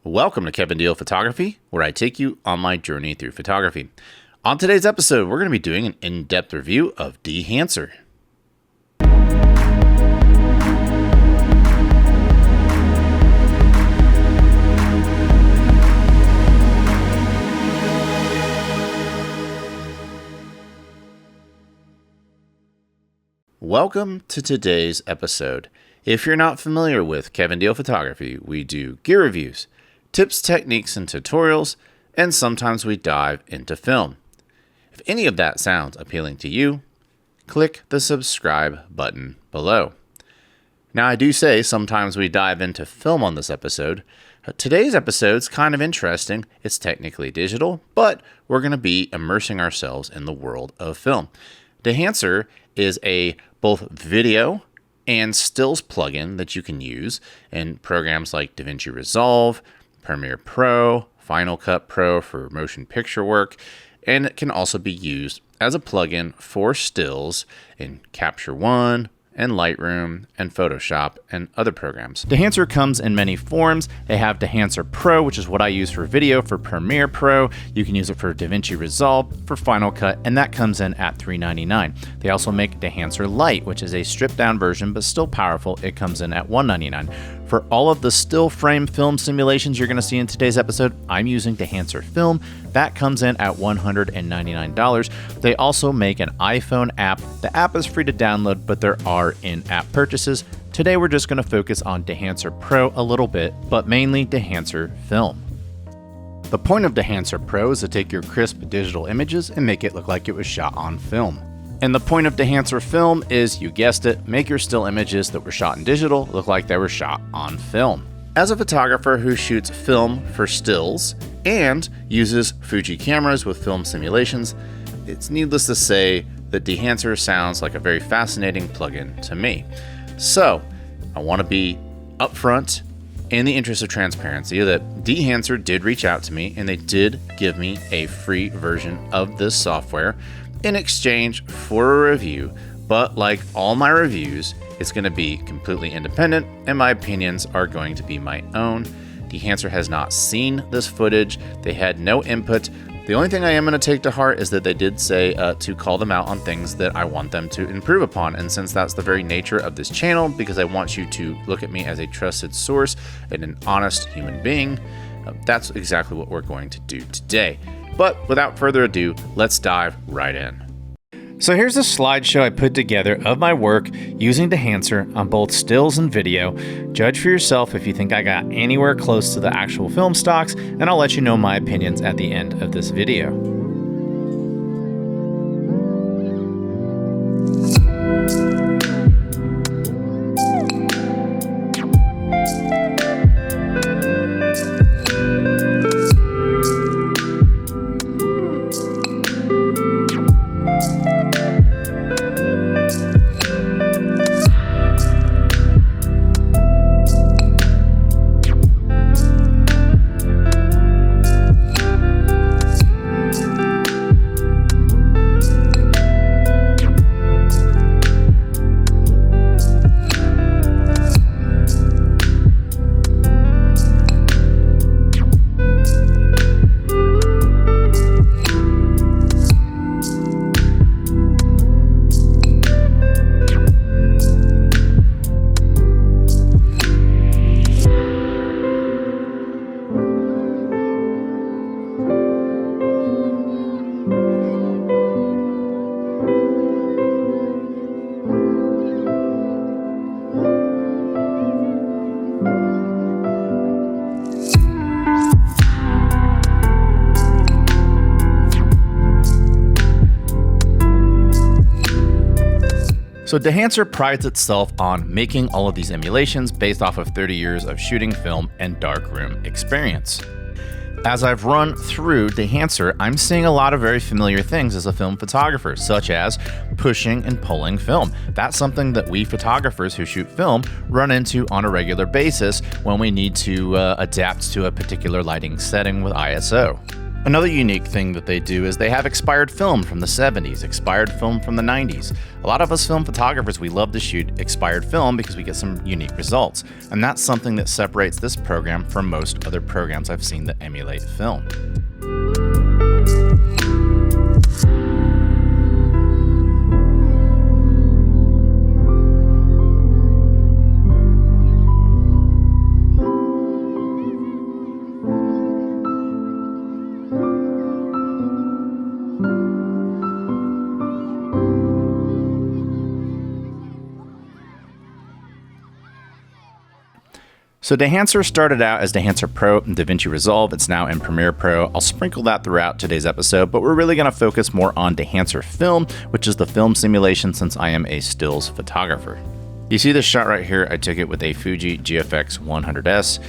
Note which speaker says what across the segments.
Speaker 1: Welcome to Kevin Deal Photography, where I take you on my journey through photography. On today's episode, we're going to be doing an in-depth review of Dehancer. Welcome to today's episode. If you're not familiar with Kevin Deal Photography, we do gear reviews, tips, techniques, and tutorials, and sometimes we dive into film. If any of that sounds appealing to you, click the subscribe button below. Now, I do say sometimes we dive into film on this episode. Today's episode's kind of interesting. It's technically digital, but we're going to be immersing ourselves in the world of film. Dehancer is a both video and stills plugin that you can use in programs like DaVinci Resolve, Premiere Pro, Final Cut Pro for motion picture work, and it can also be used as a plugin for stills in Capture One and Lightroom and Photoshop and other programs. Dehancer comes in many forms. They have Dehancer Pro, which is what I use for video for Premiere Pro. You can use it for DaVinci Resolve, for Final Cut, and that comes in at $3.99. They also make Dehancer Lite, which is a stripped down version, but still powerful. It comes in at $1.99. For all of the still frame film simulations you're gonna see in today's episode, I'm using Dehancer Film. That comes in at $199. They also make an iPhone app. The app is free to download, but there are in-app purchases. Today we're just gonna focus on Dehancer Pro a little bit, but mainly Dehancer Film. The point of Dehancer Pro is to take your crisp digital images and make it look like it was shot on film. And the point of Dehancer Film is, you guessed it, make your still images that were shot in digital look like they were shot on film. As a photographer who shoots film for stills and uses Fuji cameras with film simulations, it's needless to say that Dehancer sounds like a very fascinating plugin to me. So, I want to be upfront in the interest of transparency that Dehancer did reach out to me and they did give me a free version of this software in exchange for a review, but like all my reviews, it's going to be completely independent and my opinions are going to be my own. Dehancer has not seen this footage. They had no input. The only thing I am going to take to heart is that they did say to call them out on things that I want them to improve upon. And since that's the very nature of this channel, because I want you to look at me as a trusted source and an honest human being, that's exactly what we're going to do today. But without further ado, let's dive right in. So here's a slideshow I put together of my work using Dehancer on both stills and video. Judge for yourself if you think I got anywhere close to the actual film stocks, and I'll let you know my opinions at the end of this video. So Dehancer prides itself on making all of these emulations based off of 30 years of shooting film and darkroom experience. As I've run through Dehancer, I'm seeing a lot of very familiar things as a film photographer, such as pushing and pulling film. That's something that we photographers who shoot film run into on a regular basis when we need to adapt to a particular lighting setting with ISO. Another unique thing that they do is they have expired film from the 70s, expired film from the 90s. A lot of us film photographers, we love to shoot expired film because we get some unique results. And that's something that separates this program from most other programs I've seen that emulate film. So Dehancer started out as Dehancer Pro and DaVinci Resolve. It's now in Premiere Pro. I'll sprinkle that throughout today's episode, but we're really going to focus more on Dehancer Film, which is the film simulation since I am a stills photographer. You see this shot right here, I took it with a Fuji GFX 100S.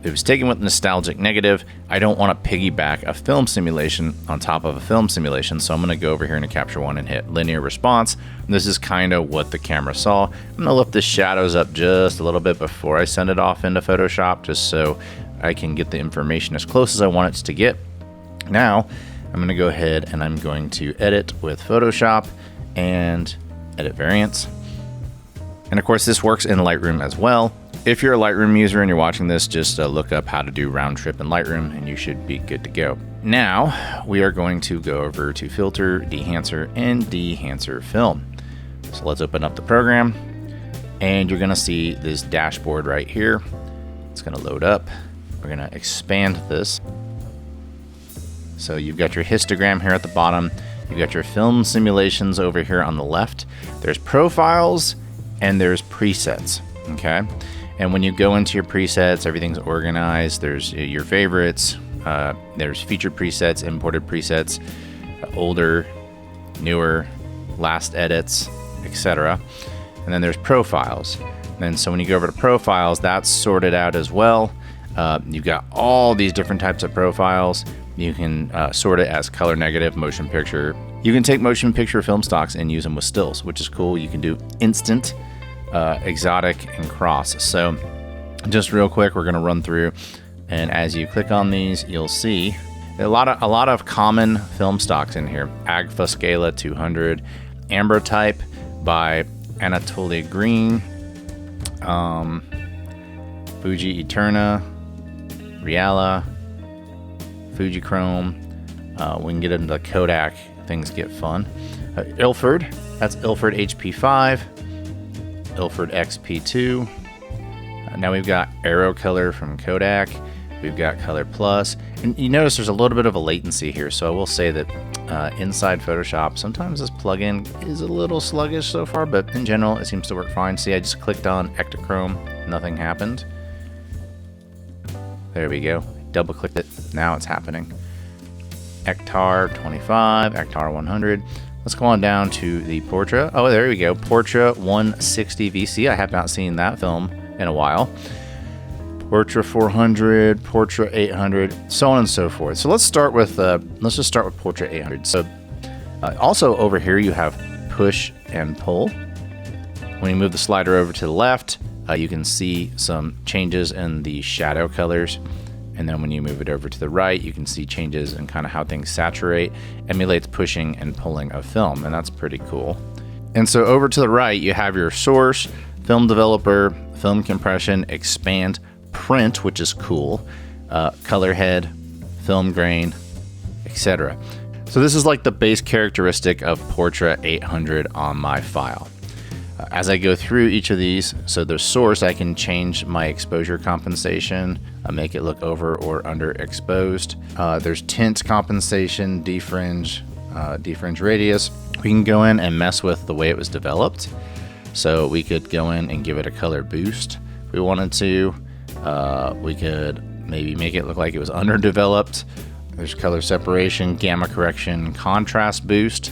Speaker 1: It was taken with nostalgic negative. I don't want to piggyback a film simulation on top of a film simulation, so I'm going to go over here into Capture One and hit linear response. And this is kind of what the camera saw. I'm going to lift the shadows up just a little bit before I send it off into Photoshop, just so I can get the information as close as I want it to get. Now, I'm going to go ahead and I'm going to edit with Photoshop and edit variants. And of course, this works in Lightroom as well. If you're a Lightroom user and you're watching this, just look up how to do round trip in Lightroom and you should be good to go. Now, we are going to go over to Filter, Dehancer, and Dehancer Film. So let's open up the program and you're gonna see this dashboard right here. It's gonna load up. We're gonna expand this. So you've got your histogram here at the bottom. You've got your film simulations over here on the left. There's profiles, and there's presets, okay? And when you go into your presets, everything's organized. There's your favorites, there's featured presets, imported presets, older, newer, last edits, etc. And then there's profiles. And so when you go over to profiles, that's sorted out as well. You've got all these different types of profiles. You can sort it as color negative, motion picture. You can take motion picture film stocks and use them with stills, which is cool. You can do instant, exotic, and cross. So just real quick, we're gonna run through, and as you click on these, you'll see a lot of common film stocks in here. Agfa Scala 200, Amber Type by Anatoly Green, Fuji Eterna, Reala, Fuji Chrome. We can get into the Kodak, things get fun. Ilford, that's Ilford HP5, Ilford XP2. Now we've got Aero Color from Kodak. We've got Color Plus. And you notice there's a little bit of a latency here. So I will say that inside Photoshop, sometimes this plugin is a little sluggish so far, but in general, it seems to work fine. See, I just clicked on Ektachrome, nothing happened. There we go. Double clicked it, now it's happening. Ektar 25, Ektar 100. Let's go on down to the Portra. Oh, there we go. Portra 160 VC. I have not seen that film in a while. Portra 400, Portra 800, so on and so forth. So let's start with let's just start with Portra 800. So also over here you have push and pull. When you move the slider over to the left, you can see some changes in the shadow colors. And then when you move it over to the right, you can see changes in kind of how things saturate, emulates pushing and pulling of film, and that's pretty cool. And so over to the right, you have your source, film developer, film compression, expand, print, which is cool, color head, film grain, etc. So this is like the base characteristic of Portra 800 on my file. As I go through each of these, so the source, I can change my exposure compensation, make it look over or underexposed. There's tint compensation, defringe, defringe radius. We can go in and mess with the way it was developed. So we could go in and give it a color boost if we wanted to. We could maybe make it look like it was underdeveloped. There's color separation, gamma correction, contrast boost,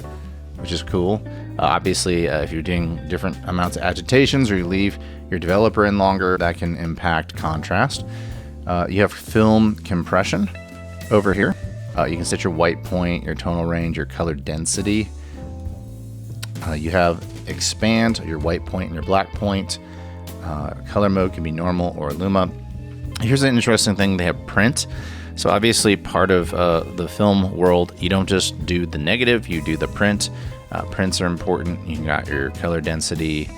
Speaker 1: which is cool. Obviously, if you're doing different amounts of agitations or you leave your developer in longer, that can impact contrast. You have film compression over here. You can set your white point, your tonal range, your color density. You have expand, your white point and your black point. Color mode can be normal or luma. Here's an interesting thing, they have print. So obviously part of the film world, you don't just do the negative, you do the print. Prints are important. You got your color density,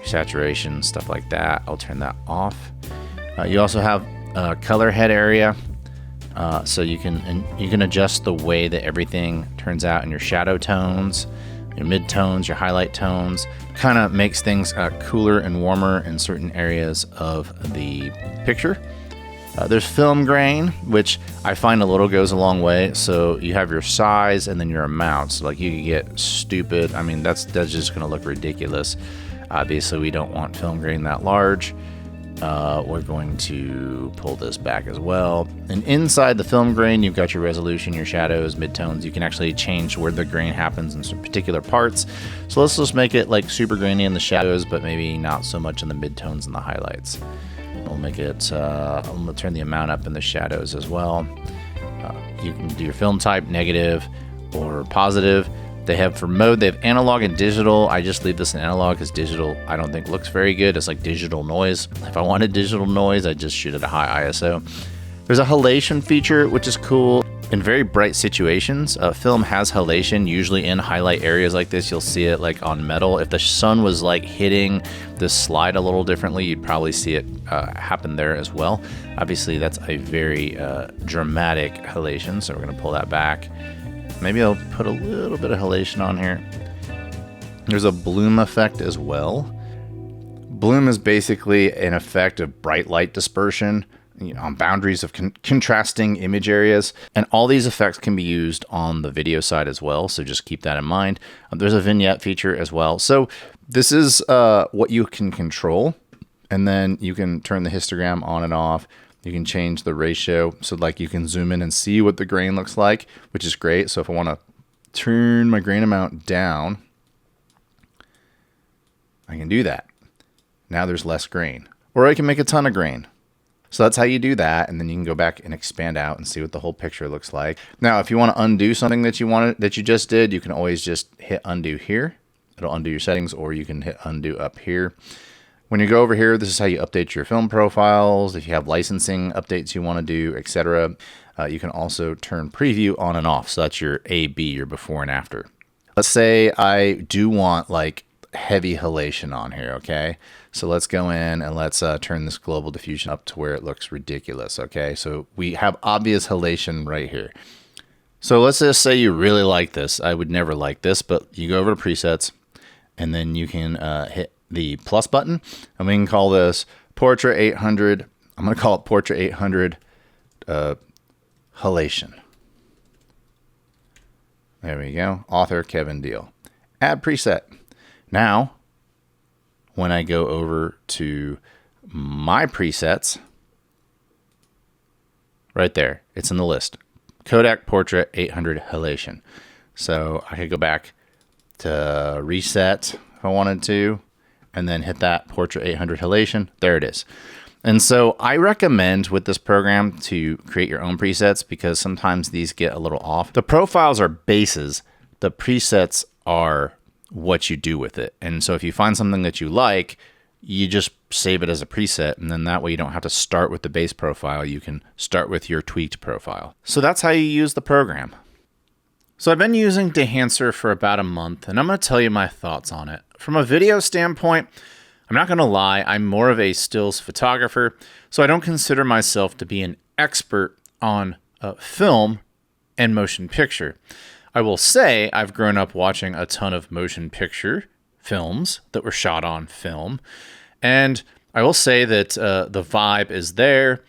Speaker 1: saturation, stuff like that. I'll turn that off. You also have a color head area, so you can adjust the way that everything turns out in your shadow tones, your mid-tones, your highlight tones. Kind of makes things cooler and warmer in certain areas of the picture. There's film grain, which I find a little goes a long way. So you have your size and then your amount. So like you can get stupid. I mean, that's just going to look ridiculous. Obviously, we don't want film grain that large. We're going to pull this back as well. And inside the film grain, you've got your resolution, your shadows, midtones. You can actually change where the grain happens in some particular parts. So let's just make it like super grainy in the shadows, but maybe not so much in the midtones and the highlights. We'll make it, I'm going to turn the amount up in the shadows as well. You can do your film type, negative or positive. They have for mode, they have analog and digital. I just leave this in analog because digital I don't think looks very good. It's like digital noise. If I wanted digital noise, I just shoot at a high ISO. There's a halation feature, which is cool. In very bright situations, film has halation, usually in highlight areas like this. You'll see it like on metal. If the sun was like hitting this slide a little differently, you'd probably see it happen there as well. Obviously, that's a very dramatic halation, so we're gonna pull that back. Maybe I'll put a little bit of halation on here. There's a bloom effect as well. Bloom is basically an effect of bright light dispersion, on boundaries of contrasting image areas. And all these effects can be used on the video side as well. So just keep that in mind. There's a vignette feature as well. So this is what you can control. And then you can turn the histogram on and off. You can change the ratio. So like you can zoom in and see what the grain looks like, which is great. So if I want to turn my grain amount down, I can do that. Now there's less grain. Or I can make a ton of grain. So that's how you do that, and then you can go back and expand out and see what the whole picture looks like. Now, if you want to undo something that you just did, you can always just hit undo here. It'll undo your settings, or you can hit undo up here. When you go over here, this is how you update your film profiles. If you have licensing updates you want to do, etc. You can also turn preview on and off. So that's your A/B, your before and after. Let's say I do want like heavy halation on here, okay? So let's go in and let's turn this global diffusion up to where it looks ridiculous, okay? So we have obvious halation right here. So let's just say you really like this. I would never like this, but you go over to presets and then you can hit the plus button and we can call this Portrait 800. I'm gonna call it Portrait 800 halation. There we go, author Kevin Deal. Add preset. Now, when I go over to my presets, right there, it's in the list. Kodak Portrait 800 halation. So I could go back to reset if I wanted to, and then hit that Portrait 800 halation. There it is. And so I recommend with this program to create your own presets because sometimes these get a little off. The profiles are bases. The presets are what you do with it. And so if you find something that you like, you just save it as a preset, and then that way you don't have to start with the base profile. You can start with your tweaked profile. So that's how you use the program. So I've been using Dehancer for about a month, and I'm going to tell you my thoughts on it. From a video standpoint, I'm not going to lie, I'm more of a stills photographer, so I don't consider myself to be an expert on film and motion picture. I will say I've grown up watching a ton of motion picture films that were shot on film. And I will say that the vibe is there.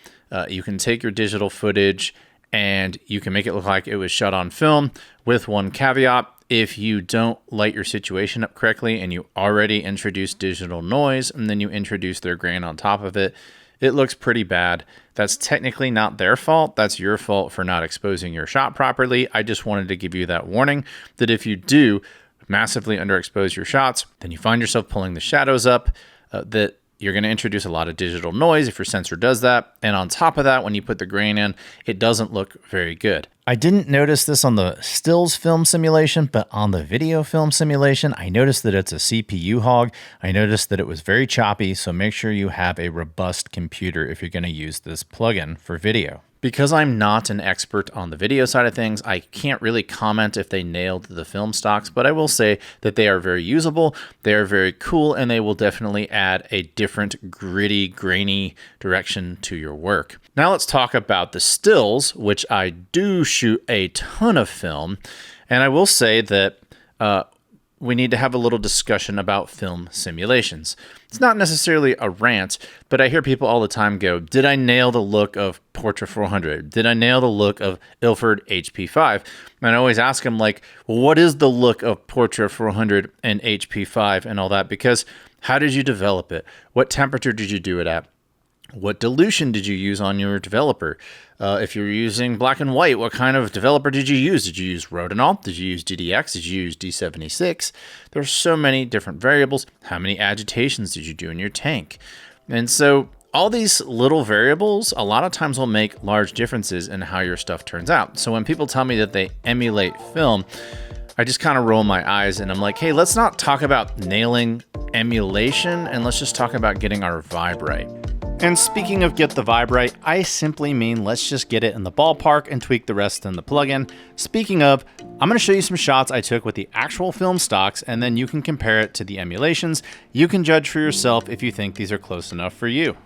Speaker 1: You can take your digital footage and you can make it look like it was shot on film with one caveat. If you don't light your situation up correctly and you already introduce digital noise and then you introduce their grain on top of it, it looks pretty bad. That's technically not their fault. That's your fault for not exposing your shot properly. I just wanted to give you that warning that if you do massively underexpose your shots, then you find yourself pulling the shadows up, that you're going to introduce a lot of digital noise if your sensor does that. And on top of that, when you put the grain in, it doesn't look very good. I didn't notice this on the stills film simulation, but on the video film simulation, I noticed that it's a CPU hog. I noticed that it was very choppy, so make sure you have a robust computer if you're going to use this plugin for video. Because I'm not an expert on the video side of things, I can't really comment if they nailed the film stocks, but I will say that they are very usable, they are very cool, and they will definitely add a different gritty, grainy direction to your work. Now let's talk about the stills, which I do shoot a ton of film, and I will say that we need to have a little discussion about film simulations. It's not necessarily a rant, but I hear people all the time go, did I nail the look of Portra 400? Did I nail the look of Ilford HP5? And I always ask them, like, well, what is the look of Portra 400 and HP5 and all that? Because how did you develop it? What temperature did you do it at? What dilution did you use on your developer? If you're using black and white, what kind of developer did you use? Did you use Rodinal? Did you use DDX? Did you use D76? There's so many different variables. How many agitations did you do in your tank? And so all these little variables a lot of times will make large differences in how your stuff turns out. So when people tell me that they emulate film, I just kind of roll my eyes and I'm like, hey, let's not talk about nailing emulation and let's just talk about getting our vibe right. And speaking of get the vibe right, I simply mean let's just get it in the ballpark and tweak the rest in the plugin. Speaking of, I'm going to show you some shots I took with the actual film stocks, and then you can compare it to the emulations. You can judge for yourself if you think these are close enough for you.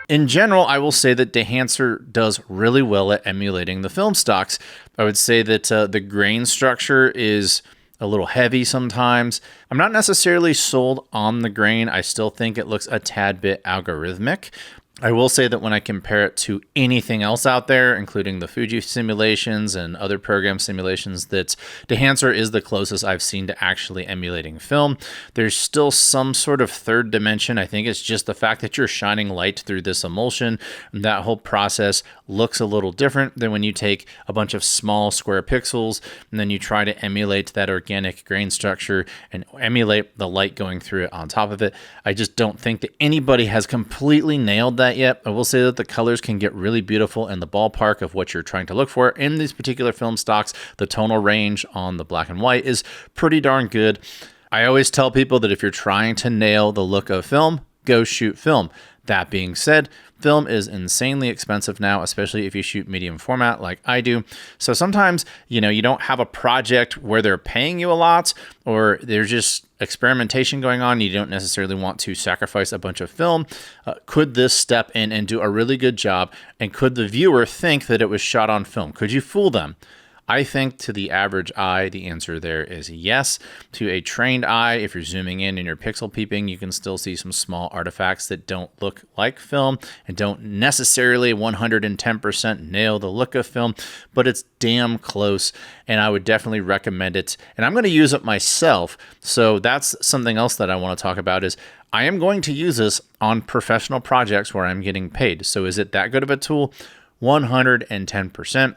Speaker 1: In general, I will say that Dehancer does really well at emulating the film stocks. I would say that the grain structure is a little heavy sometimes. I'm not necessarily sold on the grain. I still think it looks a tad bit algorithmic. I will say that when I compare it to anything else out there, including the Fuji simulations and other program simulations, that Dehancer is the closest I've seen to actually emulating film. There's still some sort of third dimension. I think it's just the fact that you're shining light through this emulsion. And that whole process looks a little different than when you take a bunch of small square pixels and then you try to emulate that organic grain structure and emulate the light going through it on top of it. I just don't think that anybody has completely nailed that yet. I will say that the colors can get really beautiful in the ballpark of what you're trying to look for. In these particular film stocks, the tonal range on the black and white is pretty darn good. I always tell people that if you're trying to nail the look of film, go shoot film. That being said, film is insanely expensive now, especially if you shoot medium format like I do. So sometimes, you don't have a project where they're paying you a lot or there's just experimentation going on. You don't necessarily want to sacrifice a bunch of film. Could this step in and do a really good job? And could the viewer think that it was shot on film? Could you fool them? I think to the average eye, the answer there is yes. To a trained eye, if you're zooming in and you're pixel peeping, you can still see some small artifacts that don't look like film and don't necessarily 110% nail the look of film, but it's damn close, and I would definitely recommend it. And I'm going to use it myself, so that's something else that I want to talk about is I am going to use this on professional projects where I'm getting paid. So is it that good of a tool? 110%.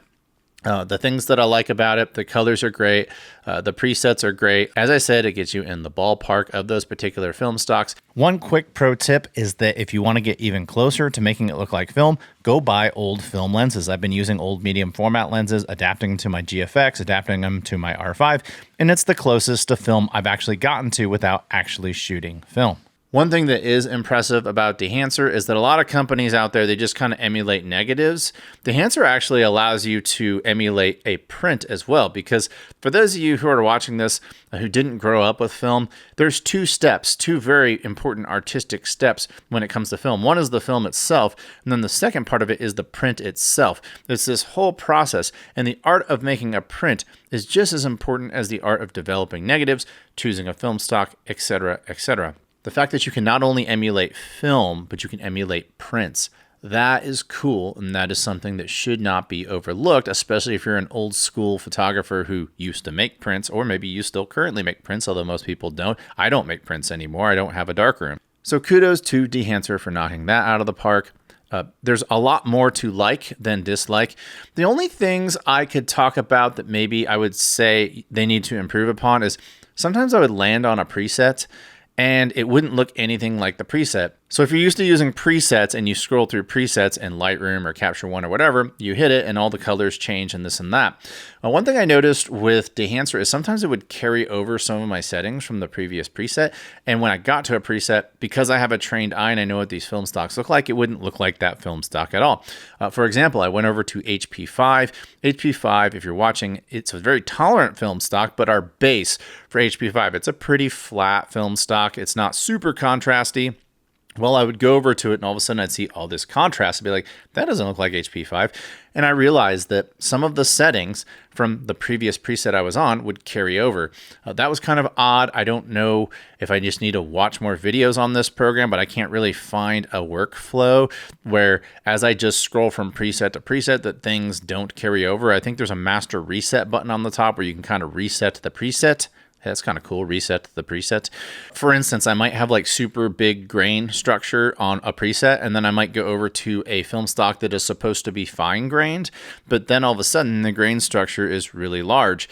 Speaker 1: The things that I like about it, the colors are great, the presets are great. As I said, it gets you in the ballpark of those particular film stocks. One quick pro tip is that if you want to get even closer to making it look like film, go buy old film lenses. I've been using old medium format lenses, adapting to my GFX, adapting them to my R5, and it's the closest to film I've actually gotten to without actually shooting film. One thing that is impressive about Dehancer is that a lot of companies out there, they just kind of emulate negatives. Dehancer actually allows you to emulate a print as well, because for those of you who are watching this who didn't grow up with film, there's two steps, two very important artistic steps when it comes to film. One is the film itself, and then the second part of it is the print itself. It's this whole process, and the art of making a print is just as important as the art of developing negatives, choosing a film stock, etc., etc. The fact that you can not only emulate film, but you can emulate prints, That is cool, and that is something that should not be overlooked, especially if you're an old school photographer who used to make prints, or maybe you still currently make prints, although most people don't. I don't make prints anymore. I don't have a darkroom. So kudos to Dehancer for knocking that out of the park. There's a lot more to like than dislike. The only things I could talk about that maybe I would say they need to improve upon is sometimes I would land on a preset and it wouldn't look anything like the preset. So if you're used to using presets and you scroll through presets in Lightroom or Capture One or whatever, you hit it and all the colors change and this and that. One thing I noticed with Dehancer is sometimes it would carry over some of my settings from the previous preset. And when I got to a preset, because I have a trained eye and I know what these film stocks look like, it wouldn't look like that film stock at all. For example, I went over to HP5. HP5, if you're watching, it's a very tolerant film stock, but our base for HP5, it's a pretty flat film stock. It's not super contrasty. Well, I would go over to it and all of a sudden I'd see all this contrast and be like, that doesn't look like HP5. And I realized that some of the settings from the previous preset I was on would carry over. That was kind of odd. I don't know if I just need to watch more videos on this program, but I can't really find a workflow where as I just scroll from preset to preset that things don't carry over. I think there's a master reset button on the top where you can kind of reset the preset. That's kind of cool, reset the preset. For instance, I might have like super big grain structure on a preset, and then I might go over to a film stock that is supposed to be fine grained, but then all of a sudden the grain structure is really large.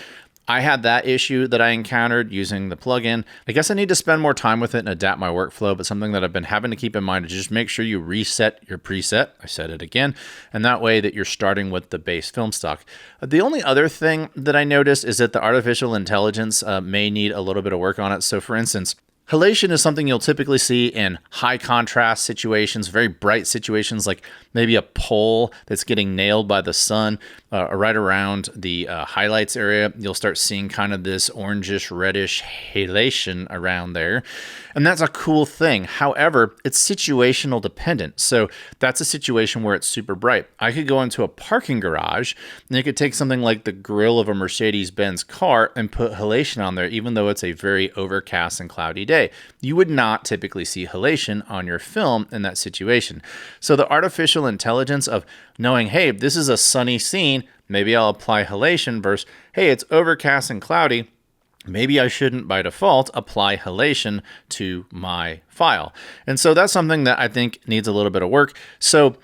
Speaker 1: I had that issue that I encountered using the plugin. I guess I need to spend more time with it and adapt my workflow, but something that I've been having to keep in mind is just make sure you reset your preset. I said it again, and that way that you're starting with the base film stock. The only other thing that I noticed is that the artificial intelligence may need a little bit of work on it. So for instance, halation is something you'll typically see in high contrast situations, very bright situations, like maybe a pole that's getting nailed by the sun right around the highlights area. You'll start seeing kind of this orangish, reddish halation around there. And that's a cool thing. However, it's situational dependent. So that's a situation where it's super bright. I could go into a parking garage and you could take something like the grill of a Mercedes-Benz car and put halation on there, even though it's a very overcast and cloudy day. You would not typically see halation on your film in that situation. So the artificial intelligence of knowing, hey, this is a sunny scene, maybe I'll apply halation versus, hey, it's overcast and cloudy, maybe I shouldn't by default apply halation to my file. And so that's something that I think needs a little bit of work. So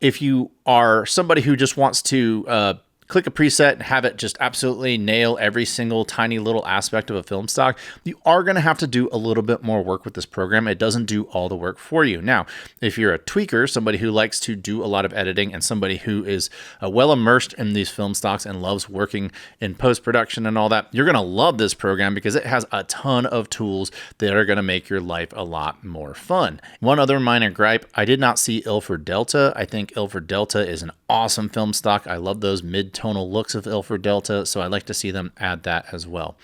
Speaker 1: if you are somebody who just wants to click a preset and have it just absolutely nail every single tiny little aspect of a film stock, you are going to have to do a little bit more work with this program. It doesn't do all the work for you. Now, if you're a tweaker, somebody who likes to do a lot of editing and somebody who is well immersed in these film stocks and loves working in post-production and all that, you're going to love this program because it has a ton of tools that are going to make your life a lot more fun. One other minor gripe, I did not see Ilford Delta. I think Ilford Delta is an awesome film stock. I love those mid-tonal looks of Ilford Delta, so I'd like to see them add that as well.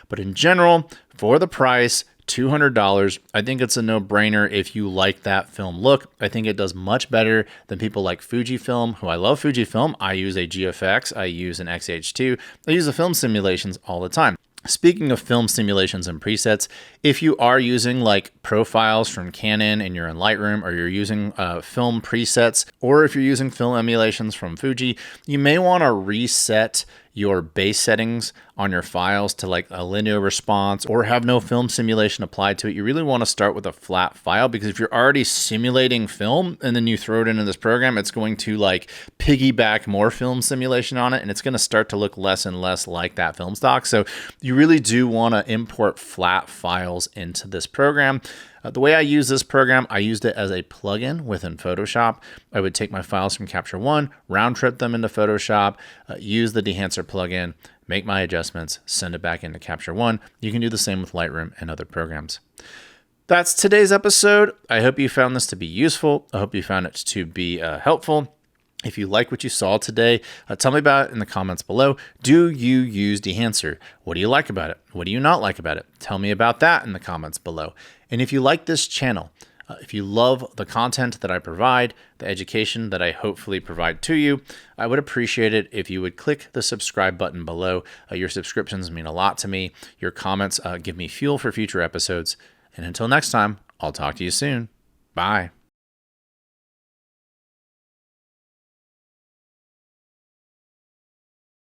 Speaker 1: But in general, for the price, $200, I think it's a no-brainer if you like that film look. I think it does much better than people like Fujifilm, who I love Fujifilm. I use a GFX, I use an XH2, I use the film simulations all the time. Speaking of film simulations and presets, if you are using like profiles from Canon and you're in Lightroom, or you're using film presets, or if you're using film emulations from Fuji, you may want to reset your base settings on your files to like a linear response or have no film simulation applied to it. You really want to start with a flat file, because if you're already simulating film and then you throw it into this program, it's going to like piggyback more film simulation on it, and it's going to start to look less and less like that film stock. So you really do want to import flat files into this program. The way I use this program, I used it as a plugin within Photoshop. I would take my files from Capture One, round trip them into Photoshop, use the Dehancer plugin, make my adjustments, send it back into Capture One. You can do the same with Lightroom and other programs. That's today's episode. I hope you found this to be useful. I hope you found it to be helpful. If you like what you saw today, tell me about it in the comments below. Do you use Dehancer? What do you like about it? What do you not like about it? Tell me about that in the comments below. And if you like this channel, if you love the content that I provide, the education that I hopefully provide to you, I would appreciate it if you would click the subscribe button below. Your subscriptions mean a lot to me. Your comments give me fuel for future episodes. And until next time, I'll talk to you soon. Bye.